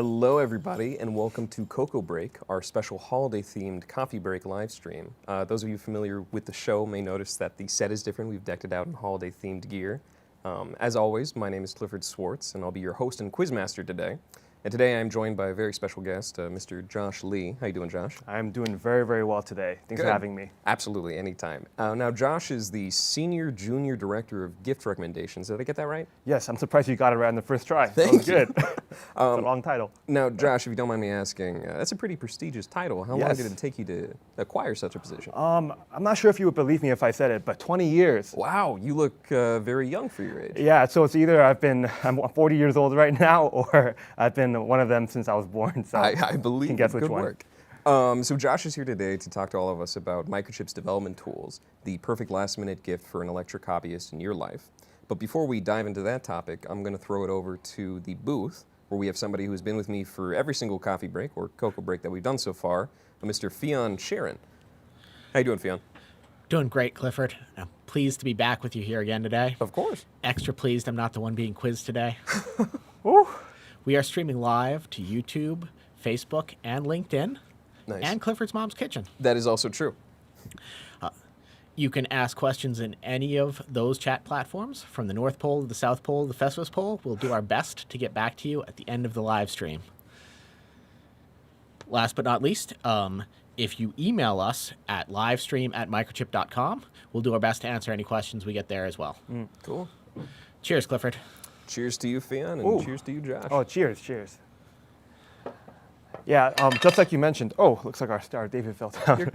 Hello, everybody, and welcome to Cocoa Break, our special holiday-themed coffee break live stream. Those of you familiar with the show may notice that the set is different. We've decked it out in holiday-themed gear. As always, my name is Clifford Swartz, and I'll be your host and quizmaster today. And today I'm joined by a very special guest, Mr. Josh Lee. How you doing, Josh? I'm doing very, very well today. Thanks for having me. Absolutely, anytime. Now, Josh is the Senior Junior Director of Gift Recommendations. Did I get that right? Yes, I'm surprised you got it right on the first try. Thank you. Good. It's a long title. Now, Josh, if you don't mind me asking, that's a pretty prestigious title. How long did it take you to acquire such a position? I'm not sure if you would believe me if I said it, but 20 years. Wow, you look very young for your age. Yeah, so it's either I'm 40 years old right now, or I've been one of them since I was born. So I believe you can guess it. which Good one. work. So Josh is here today to talk to all of us about Microchip's development tools, the perfect last-minute gift for an electric hobbyist in your life. But before we dive into that topic, I'm going to throw it over to the booth, where we have somebody who's been with me for every single coffee break or cocoa break that we've done so far, Mr. Fionn Sharon. How you doing, Fionn? Doing great, Clifford. I'm pleased to be back with you here again today. Of course. Extra pleased I'm not the one being quizzed today. Woo. We are streaming live to YouTube, Facebook, and LinkedIn, Nice. and Clifford's Mom's Kitchen. That is also true. You can ask questions in any of those chat platforms, from the North Pole to the South Pole to the Festivus Pole. We'll do our best to get back to you at the end of the live stream. Last but not least, if you email us at livestream@microchip.com, we'll do our best to answer any questions we get there as well. Cool. Cheers, Clifford. Cheers to you, Fionn, and Ooh. cheers to you, Josh. Oh, cheers, cheers. Yeah, just like you mentioned, looks like our star David fell down.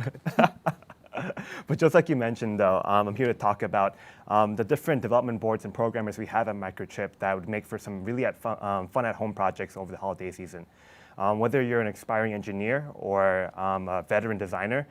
But just like you mentioned, though, I'm here to talk about the different development boards and programmers we have at Microchip that would make for some really fun at-home projects over the holiday season. Whether you're an aspiring engineer or a veteran designer,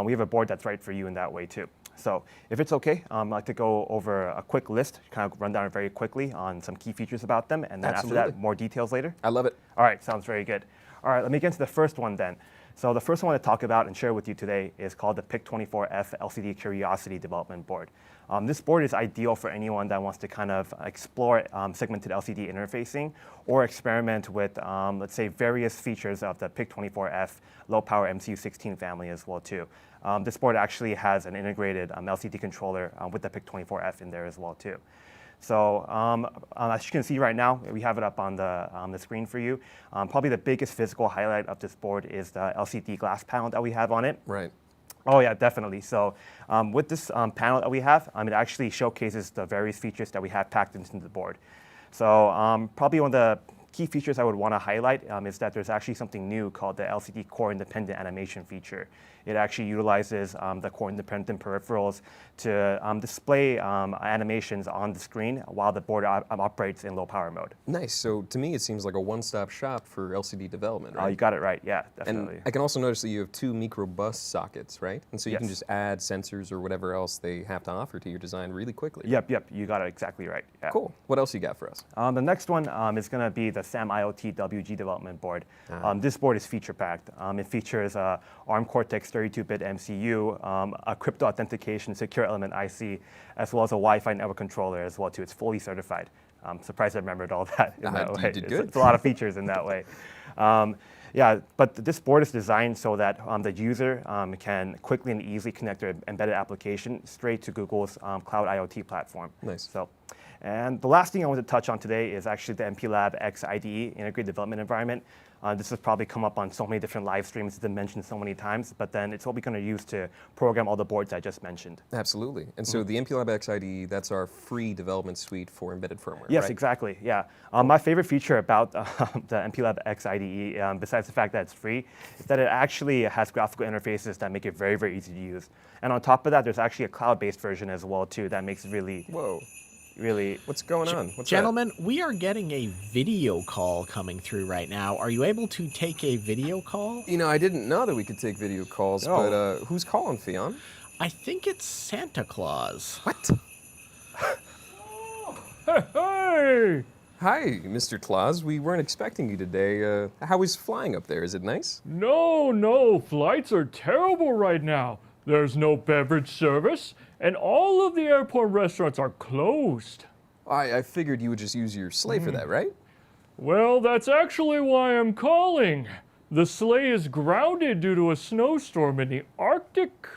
we have a board that's right for you in that way, too. So if it's okay, I'd like to go over a quick list, kind of run down very quickly on some key features about them, and then Absolutely. after that, more details later. I love it. All right, sounds very good. All right, let me get into the first one then. So the first one I want to talk about and share with you today is called the PIC24F LCD Curiosity Development Board. This board is ideal for anyone that wants to kind of explore segmented LCD interfacing or experiment with, let's say, various features of the PIC24F low-power MCU16 family as well, too. This board actually has an integrated LCD controller with the PIC24F in there as well, too. So as you can see right now, we have it up on the screen for you. Probably the biggest physical highlight of this board is the LCD glass panel that we have on it. Right. Oh yeah, definitely. So with this panel that we have, it actually showcases the various features that we have packed into the board. So probably one of the key features I would want to highlight is that there's actually something new called the LCD Core Independent Animation feature. It actually utilizes the core independent peripherals to display animations on the screen while the board operates in low power mode. Nice. So to me, it seems like a one-stop shop for LCD development, right? You got it right. Yeah, definitely. And I can also notice that you have 2 micro bus sockets, right? And so you can Yes. just add sensors or whatever else they have to offer to your design really quickly. Yep, you got it exactly right. Yeah. Cool. What else you got for us? The next one is going to be the SAM-IoT WG development board. This board is feature-packed. It features a ARM Cortex 32-bit MCU, a crypto authentication secure element IC, as well as a Wi-Fi network controller as well too. It's fully certified. I'm surprised I remembered all that in that way. You did good. It's a lot of features in that way. Yeah, but this board is designed so that the user can quickly and easily connect their embedded application straight to Google's Cloud IoT platform. Nice. And the last thing I want to touch on today is actually the MPLAB X IDE Integrated Development Environment. This has probably come up on so many different live streams, it's been mentioned so many times, but then it's what we're going to use to program all the boards I just mentioned. Absolutely. And so the MPLAB X IDE, that's our free development suite for embedded firmware, Yes, right? exactly, yeah. My favorite feature about the MPLAB X IDE, besides the fact that it's free, is that it actually has graphical interfaces that make it very, very easy to use. And on top of that, there's actually a cloud-based version as well, too, that makes it really... Whoa. Really. What's going on? What's Gentlemen, we are getting a video call coming through right now. Are you able to take a video call? that? I didn't know that we could take video calls, but who's calling, Fionn? I think it's Santa Claus. What? Hey! Hi, Mr. Claus. We weren't expecting you today. How is flying up there? Is it nice? No, flights are terrible right now. There's no beverage service, and all of the airport restaurants are closed. I figured you would just use your sleigh for that, right? Well, that's actually why I'm calling. The sleigh is grounded due to a snowstorm in the Arctic.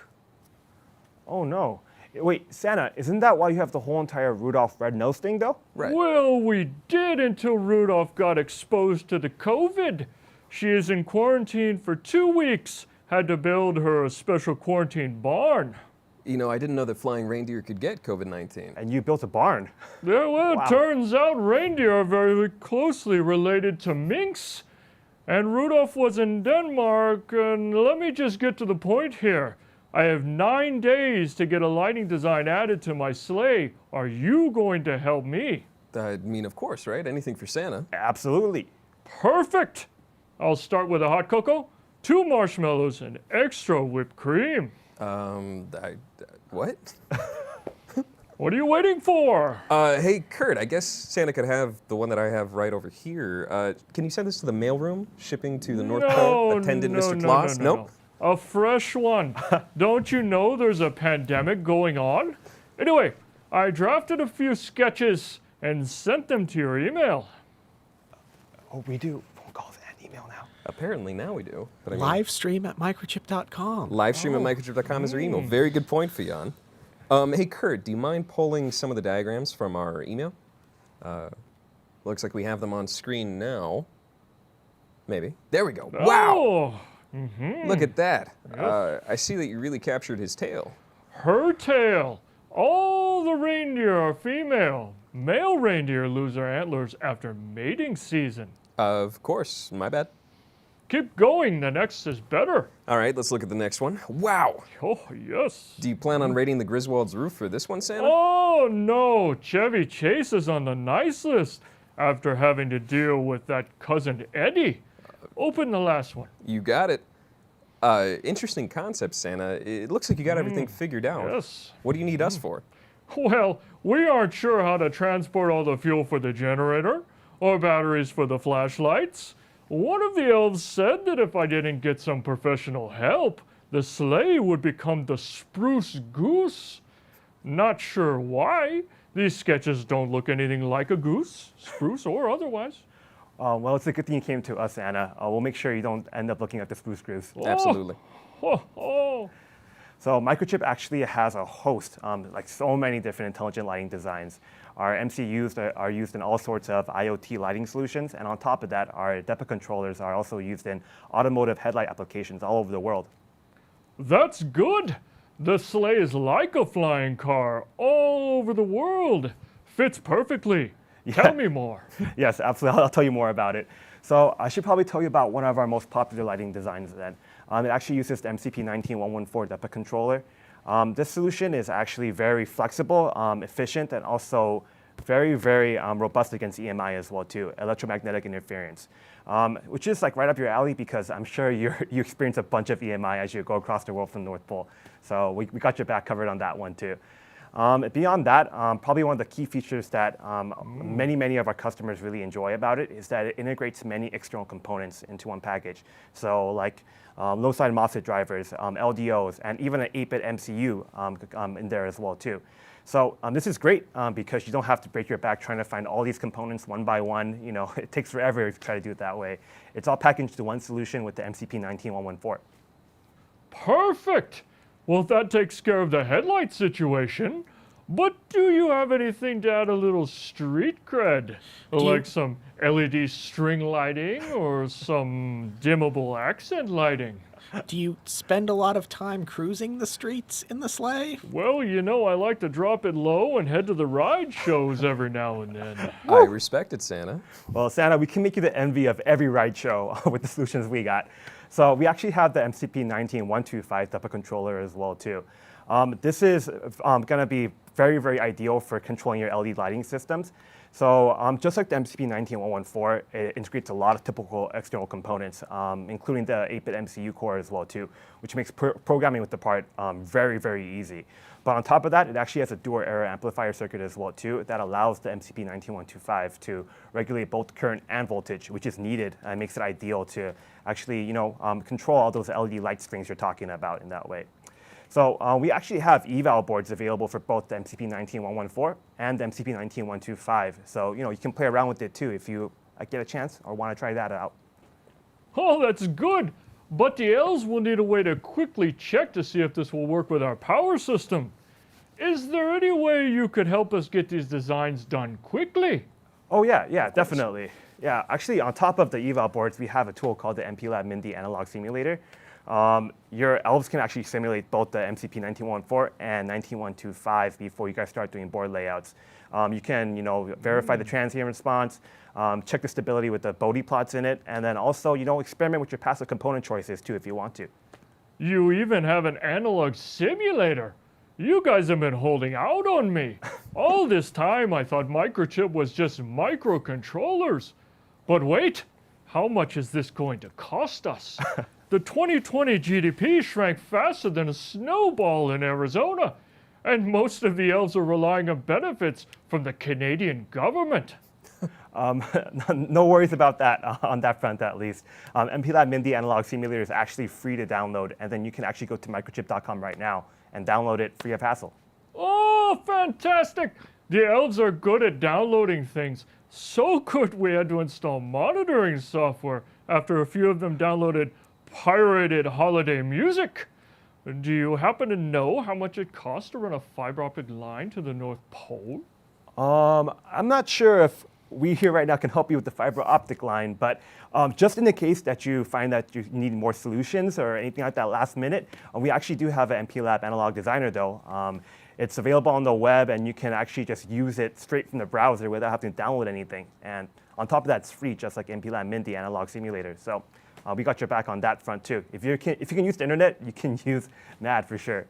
Oh no. Wait, Santa, isn't that why you have the whole entire Rudolph red nose thing though? Right. Well, we did until Rudolph got exposed to the COVID. She is in quarantine for 2 weeks. Had to build her a special quarantine barn. You know, I didn't know that flying reindeer could get COVID-19. And you built a barn. Yeah, well, Wow. it turns out reindeer are very closely related to minks. And Rudolph was in Denmark, and let me just get to the point here. I have 9 days to get a lighting design added to my sleigh. Are you going to help me? I mean, of course, right? Anything for Santa. Absolutely. Perfect! I'll start with a hot cocoa, 2 marshmallows, and extra whipped cream. What? What are you waiting for? Hey, Kurt, I guess Santa could have the one that I have right over here. Can you send this to the mailroom? Shipping to the North Pole? Attendant Mr. Claus? Nope. A fresh one. Don't you know there's a pandemic going on? Anyway, I drafted a few sketches and sent them to your email. Oh, we do phone calls and email now. Apparently now we do. But I mean, Live stream at microchip.com. livestream at microchip.com is our email. Very good point, Fion. Hey, Kurt, do you mind pulling some of the diagrams from our email? Looks like we have them on screen now. Maybe. There we go. Wow! Oh, Look at that. I see that you really captured his tail. her tail. All the reindeer are female. Male reindeer lose their antlers after mating season. Of course, my bad. Keep going, the next is better. All right, let's look at the next one. Wow! Oh, yes. Do you plan on raiding the Griswold's roof for this one, Santa? Oh, no, Chevy Chase is on the nice list after having to deal with that cousin Eddie. Open the last one. You got it. Interesting concept, Santa. It looks like you got everything figured out. Yes. What do you need us for? Well, we aren't sure how to transport all the fuel for the generator or batteries for the flashlights. One of the elves said that if I didn't get some professional help, the sleigh would become the spruce goose. Not sure why. These sketches don't look anything like a goose, spruce or otherwise. Well, it's a good thing you came to us, Anna. We'll make sure you don't end up looking at the spruce goose. Absolutely. Oh. So Microchip actually has a host, like so many different intelligent lighting designs. Our MCUs are used in all sorts of IoT lighting solutions, and on top of that, our DEPA controllers are also used in automotive headlight applications all over the world. That's good. The sleigh is like a flying car all over the world. Fits perfectly. Tell me more. Yes, absolutely. I'll tell you more about it. So I should probably tell you about one of our most popular lighting designs then. It actually uses the MCP19114 DEPA controller. This solution is actually very flexible, efficient, and also very, very robust against EMI as well too, electromagnetic interference, which is like right up your alley because I'm sure you experience a bunch of EMI as you go across the world from the North Pole. So we got your back covered on that one too. Beyond that, probably one of the key features that many of our customers really enjoy about it is that it integrates many external components into one package. So like low-side MOSFET drivers, LDOs, and even an 8-bit MCU in there as well too. So this is great because you don't have to break your back trying to find all these components one by one. You know, it takes forever if you try to do it that way. It's all packaged into one solution with the MCP19114. Perfect. Well, that takes care of the headlight situation. But do you have anything to add a little street cred? Like some LED string lighting or some dimmable accent lighting? Do you spend a lot of time cruising the streets in the sleigh? Well, you know, I like to drop it low and head to the ride shows every now and then. I respect it, Santa. Well, Santa, we can make you the envy of every ride show with the solutions we got. So we actually have the MCP19125 DEPA controller as well too. This is going to be very, very ideal for controlling your LED lighting systems. So just like the MCP19114, it integrates a lot of typical external components, including the 8-bit MCU core as well too, which makes programming with the part very, very easy. But on top of that, it actually has a dual error amplifier circuit as well too that allows the MCP19125 to regulate both current and voltage, which is needed and makes it ideal to actually, control all those LED light strings you're talking about in that way. So we actually have eval boards available for both the MCP19114 and the MCP19125. So you can play around with it too if you get a chance or want to try that out. Oh, that's good. But the elves will need a way to quickly check to see if this will work with our power system. Is there any way you could help us get these designs done quickly? Oh yeah, definitely. Yeah, actually on top of the eval boards, we have a tool called the MPLAB Mindi analog simulator. Your elves can actually simulate both the MCP 19114 and 19125 before you guys start doing board layouts. You can, verify the transient response, check the stability with the Bode plots in it, and then also, experiment with your passive component choices too if you want to. You even have an analog simulator. You guys have been holding out on me. All this time I thought Microchip was just microcontrollers. But wait, how much is this going to cost us? The 2020 GDP shrank faster than a snowball in Arizona, and most of the elves are relying on benefits from the Canadian government. No worries about that on that front, at least. MPLAB Mindi Analog Simulator is actually free to download, and then you can actually go to microchip.com right now and download it free of hassle. Oh, fantastic! The elves are good at downloading things. So good we had to install monitoring software after a few of them downloaded pirated holiday music. Do you happen to know how much it costs to run a fiber optic line to the North Pole? I'm not sure if we here right now can help you with the fiber optic line, but just in the case that you find that you need more solutions or anything like that last minute, we actually do have an MPLAB analog designer though. It's available on the web and you can actually just use it straight from the browser without having to download anything. And on top of that, it's free, just like MPLAB Mindi analog simulator. So we got your back on that front too. If you can use the internet, you can use MAD for sure.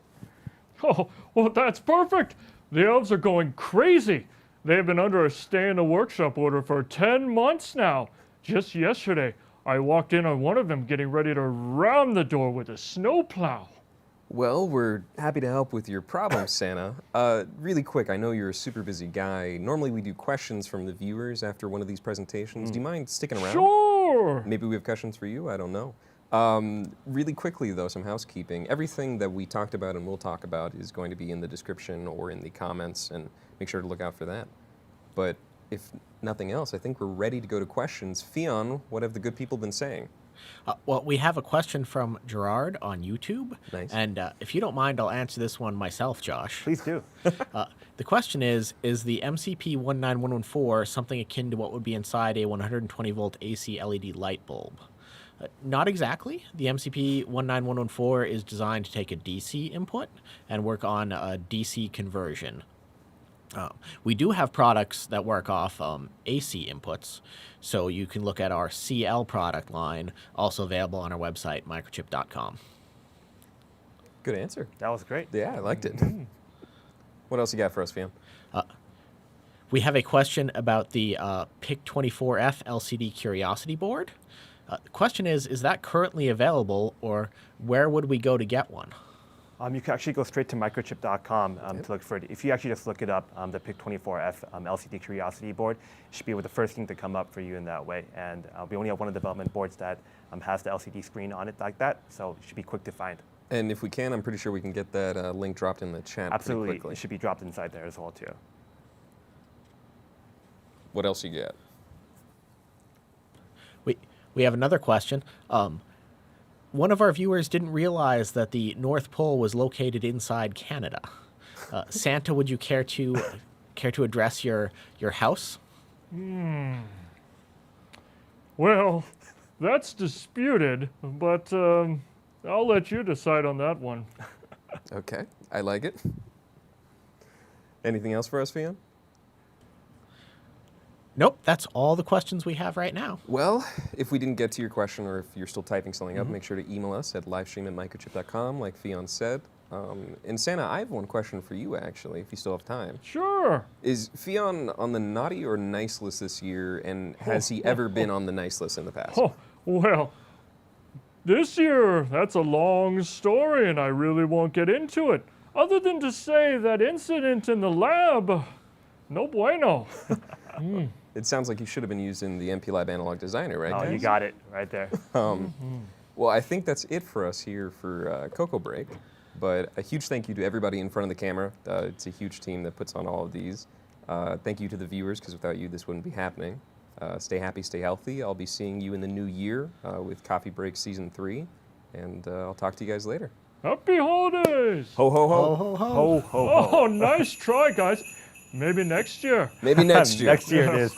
Oh, well, that's perfect. The elves are going crazy. They've been under a stay in the workshop order for 10 months now. Just yesterday, I walked in on one of them getting ready to ram the door with a snowplow. Well, we're happy to help with your problem, Santa. Really quick, I know you're a super busy guy. Normally we do questions from the viewers after one of these presentations. Do you mind sticking around? Sure. Maybe we have questions for you, I don't know. Really quickly though, some housekeeping. Everything that we talked about and we'll talk about is going to be in the description or in the comments, and make sure to look out for that. But if nothing else, I think we're ready to go to questions. Fionn, what have the good people been saying? Well, we have a question from Gerard on YouTube. Nice. And if you don't mind, I'll answer this one myself, Josh. Please do. The question is the MCP 19114 something akin to what would be inside a 120 volt AC LED light bulb? Not exactly. The MCP 19114 is designed to take a DC input and work on a DC conversion. We do have products that work off AC inputs, so you can look at our CL product line, also available on our website, microchip.com. Good answer. That was great. Yeah, I liked it. What else you got for us, Fionn? We have a question about the PIC24F LCD Curiosity board. The question is that currently available, or where would we go to get one? You can actually go straight to microchip.com to look for it. If you actually just look it up, the PIC24F LCD Curiosity board, it should be the first thing to come up for you in that way. And we only have one of the development boards that has the LCD screen on it like that, so it should be quick to find. And if we can, I'm pretty sure we can get that link dropped in the chat Absolutely, pretty quickly. it should be dropped inside there as well too. What else you got? We have another question. One of our viewers didn't realize that the North Pole was located inside Canada. Santa, would you care to address your house? Well, that's disputed, but I'll let you decide on that one. Okay, I like it. Anything else for us, Fionn? Nope, that's all the questions we have right now. Well, if we didn't get to your question or if you're still typing something up, make sure to email us at livestream@microchip.com, like Fionn said. And Santa, I have one question for you, actually, if you still have time. Sure. Is Fionn on the naughty or nice list this year, and has he ever been on the nice list in the past? Oh, well, this year, that's a long story, and I really won't get into it, other than to say that incident in the lab, no bueno. It sounds like you should have been using the MPLAB analog designer, right, Oh, guys? you got it right there. Well, I think that's it for us here for Cocoa Break. But a huge thank you to everybody in front of the camera. It's a huge team that puts on all of these. Thank you to the viewers, because without you, this wouldn't be happening. Stay happy, stay healthy. I'll be seeing you in the new year with Coffee Break Season 3, and I'll talk to you guys later. Happy holidays! Ho, ho, ho. Ho, ho, ho. Ho, ho, ho. Oh, nice try, guys. Maybe next year. Maybe next year. Next year it is.